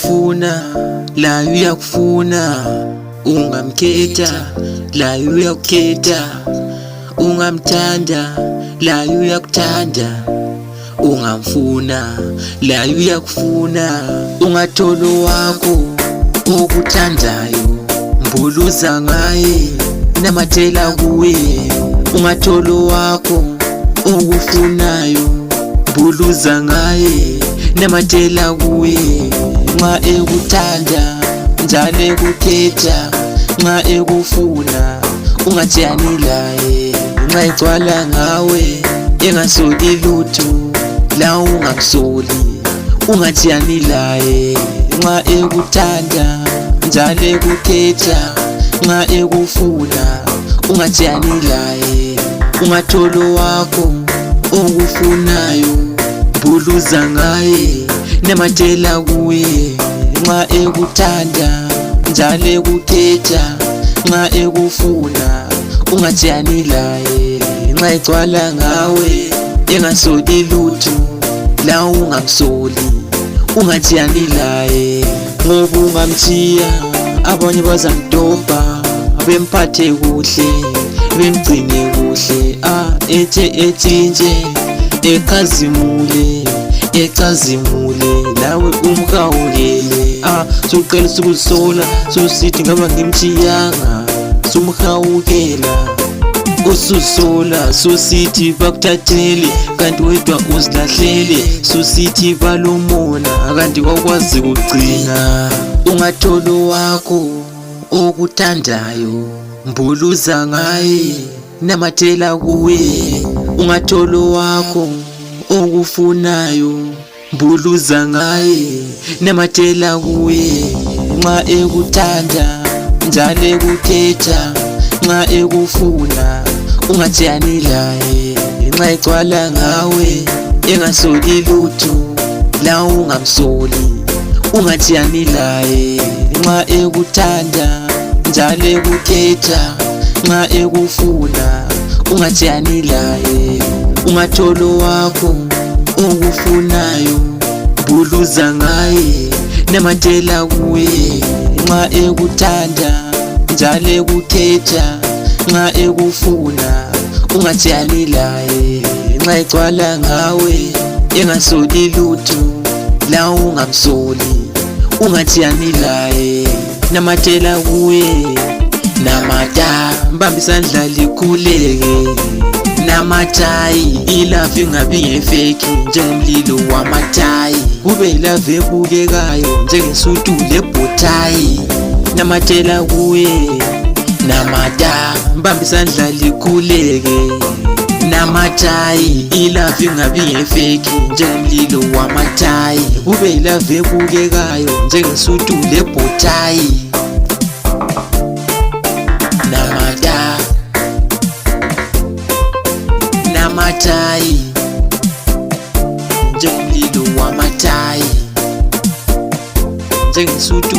uyakufuna la uyakufuna, ungamkhetha la uyakukhetha, ungamthanda la uyakuthanda, ungamfuna la uyakufuna. Ungathola wakho okuthandayo, mbuluza ngaye namathela kuye. Ungathola wakho okufunayo, mbuluza ngaye namathela kuye. Nxa ekuthanda njalo ekukhetha, nxa ekufuna ungatshiyani laye. Nxa egcwala ngawe engasoli lutho, la ungamsoli ungatshiyani laye. Nxa ekuthanda njalo ekukhetha, nxa ekufuna ungatshiyani laye. Ungathola wakho okufunayo, mbuluza ngaye namathela kuye. Nxa ekuthanda njalo ekukhetha, nxa ekufuna ungatshiyani laye. Nxa egcwala ngawe engasoli lutho, la ungamsoli ungatshiyani laye. Ngoba ungamtshiya abanye bazamdobha, bemphathe kuhle bemgcine kuhle. Etshintshe ekhazimule ecazimule, lawe umhawukele. Suqalisa ukuzisola susithi ngaba ngimtshiyanga, sumhawukela ususola. Susithi bakuthathele kanti wedwa uzilahlele, susithi balomona kanti kwakwazi ukugcina. Ungathola wakho okuthandayo, mbuluza ngaye namathela kuye. Ungathola wakho okufunayo, mbuluza ngaye namathela kuye. Nxa ekuthanda njalo ekukhetha, nxa ekufuna ungatshiyani laye. Nxa egcwala ngawe engasoli lutho, la ungamsoli ungatshiyani laye. Nxa ekuthanda njalo ekukhetha, nxa ekufuna ungatshiyani laye. Ungathola wakho okufunayo, mbuluza ngaye namathela kuye. Nxa ekuthanda njalo ekukhetha, nxa ekufuna ungatshiyani laye. Nxa egcwala ngawe engasoli lutho, la ungamsoli ungatshiyani laye. Namathela kuye. Namata mbamba isandla likhuleke, namathayi ilove ingabi ngefeki njengomlilo wamathayi, kube ilove ebukekayo njengesutu lebhothayi. Namathela kuye. Namata mbamba isandla likhuleke, namathayi ilove ingabi ngefeki njengomlilo wamathayi, kube ilove ebukekayo njengesutu lebhothayi. Namathayi njengomlilo wamathayi, njengesutu